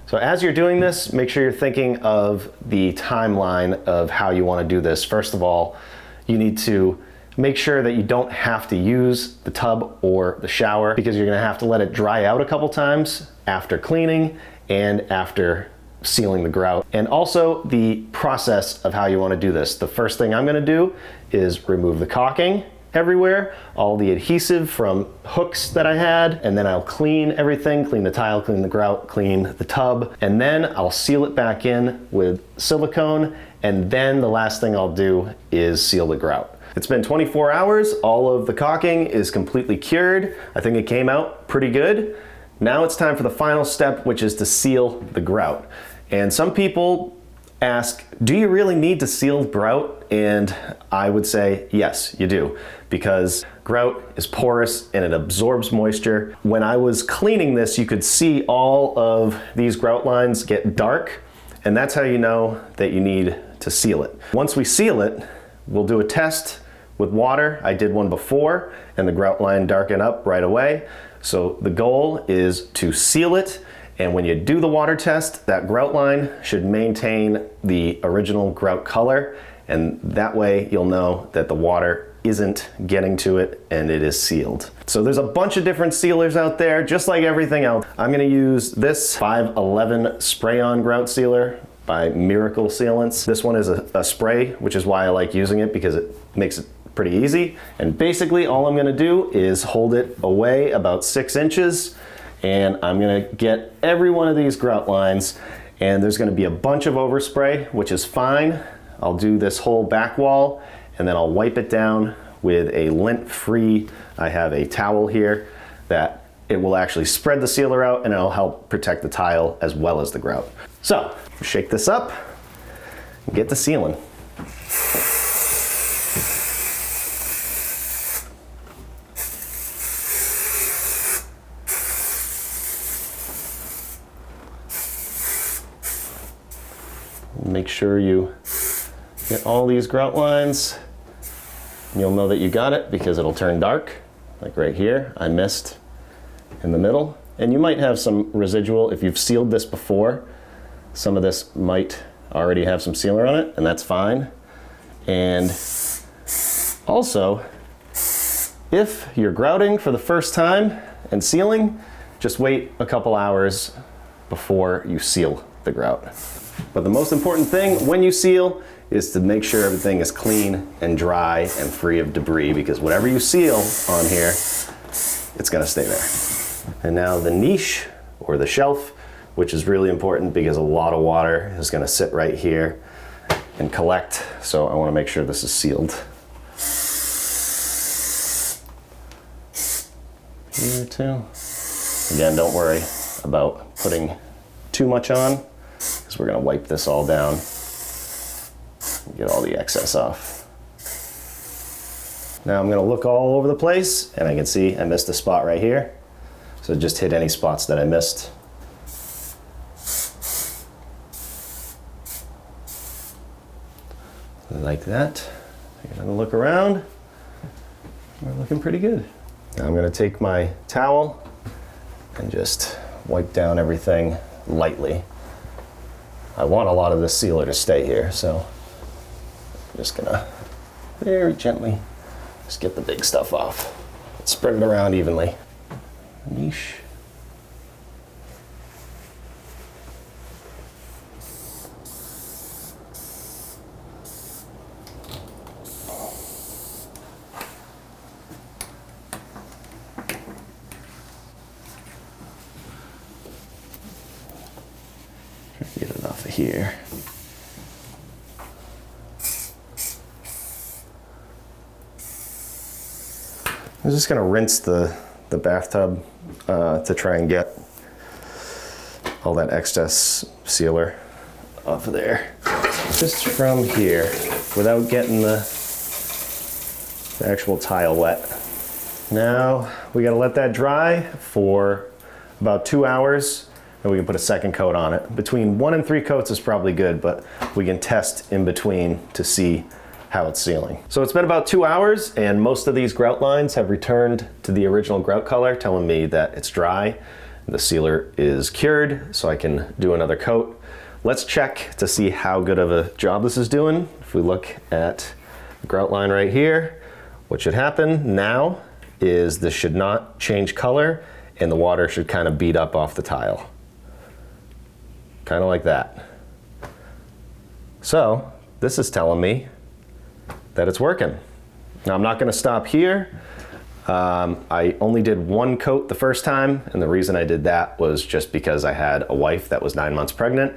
So as you're doing this, make sure you're thinking of the timeline of how you want to do this. First of all, you need to make sure that you don't have to use the tub or the shower, because you're going to have to let it dry out a couple times after cleaning and after sealing the grout. And also the process of how you want to do this. The first thing I'm going to do is remove the caulking everywhere, all the adhesive from hooks that I had, and then I'll clean everything, clean the tile, clean the grout, clean the tub, and then I'll seal it back in with silicone, and then the last thing I'll do is seal the grout. It's been 24 hours, all of the caulking is completely cured. I think it came out pretty good. Now it's time for the final step, which is to seal the grout. And some people ask, do you really need to seal grout? And I would say, yes, you do, because grout is porous and it absorbs moisture. When I was cleaning this, you could see all of these grout lines get dark, and that's how you know that you need to seal it. Once we seal it, we'll do a test with water. I did one before, and the grout line darkened up right away. So the goal is to seal it, and when you do the water test, that grout line should maintain the original grout color, and that way you'll know that the water isn't getting to it and it is sealed. So there's a bunch of different sealers out there, just like everything else. I'm gonna use this 511 spray-on grout sealer by Miracle Sealants. This one is a spray, which is why I like using it, because it makes it pretty easy. And basically all I'm gonna do is hold it away about 6 inches, and I'm gonna get every one of these grout lines, and there's gonna be a bunch of overspray, which is fine. I'll do this whole back wall, and then I'll wipe it down with a lint-free, I have a towel here that it will actually spread the sealer out, and it'll help protect the tile as well as the grout. So, shake this up and get to sealing. Make sure you get all these grout lines. You'll know that you got it because it'll turn dark, like right here. I missed in the middle. And you might have some residual. If you've sealed this before, some of this might already have some sealer on it, and that's fine. And also, if you're grouting for the first time and sealing, just wait a couple hours before you seal the grout. But the most important thing when you seal is to make sure everything is clean and dry and free of debris, because whatever you seal on here, it's gonna stay there. And now the niche, or the shelf, which is really important because a lot of water is gonna sit right here and collect. So I wanna make sure this is sealed. Here too. Again, don't worry about putting too much on, because we're gonna wipe this all down and get all the excess off. Now I'm gonna look all over the place, and I can see I missed a spot right here. So just hit any spots that I missed. Like that. I'm gonna look around. We're looking pretty good. Now I'm gonna take my towel and just wipe down everything lightly. I want a lot of this sealer to stay here, so I'm just gonna very gently just get the big stuff off. Spread it around evenly. Niche. Get it off of here. I'm just gonna rinse the bathtub to try and get all that excess sealer off of there. Just from here, without getting the actual tile wet. Now we gotta let that dry for about 2 hours, and we can put a second coat on it. Between 1 and 3 coats is probably good, but we can test in between to see how it's sealing. So it's been about 2 hours, and most of these grout lines have returned to the original grout color, telling me that it's dry. The sealer is cured, so I can do another coat. Let's check to see how good of a job this is doing. If we look at the grout line right here, what should happen now is this should not change color and the water should kind of bead up off the tile. Kind of like that. So this is telling me that it's working. Now I'm not going to stop here. I only did one coat the first time, and the reason I did that was just because I had a wife that was 9 months pregnant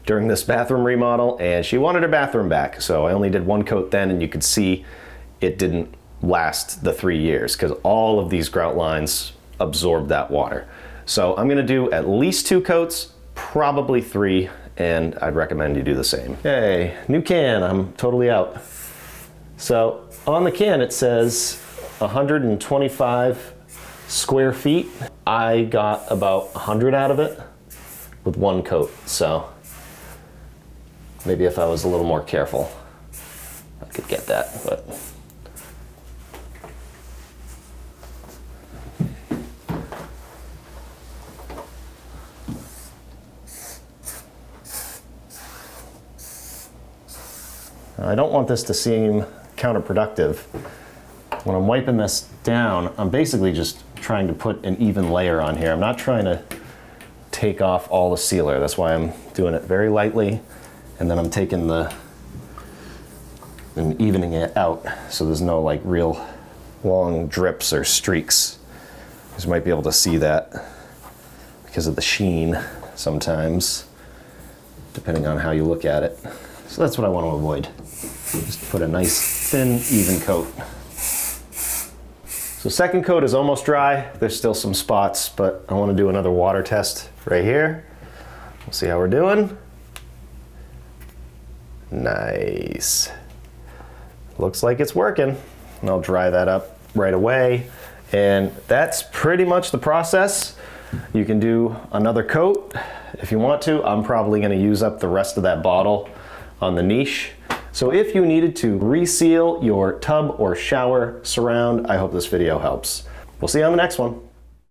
during this bathroom remodel, and she wanted her bathroom back. So I only did one coat then, and you could see it didn't last the 3 years because all of these grout lines absorbed that water. So I'm gonna do at least 2 coats, probably 3, and I'd recommend you do the same. Hey, new can, I'm totally out. So on the can it says 125 square feet. I got about 100 out of it with one coat, so maybe if I was a little more careful, I could get that, but. I don't want this to seem counterproductive. When I'm wiping this down, I'm basically just trying to put an even layer on here. I'm not trying to take off all the sealer. That's why I'm doing it very lightly, and then I'm taking and evening it out so there's no like real long drips or streaks. You might be able to see that because of the sheen sometimes, depending on how you look at it. So that's what I want to avoid. Just put a nice thin, even coat. So second coat is almost dry. There's still some spots, but I want to do another water test right here. We'll see how we're doing. Nice. Looks like it's working. And I'll dry that up right away. And that's pretty much the process. You can do another coat if you want to. I'm probably going to use up the rest of that bottle on the niche. So if you needed to reseal your tub or shower surround, I hope this video helps. We'll see you on the next one.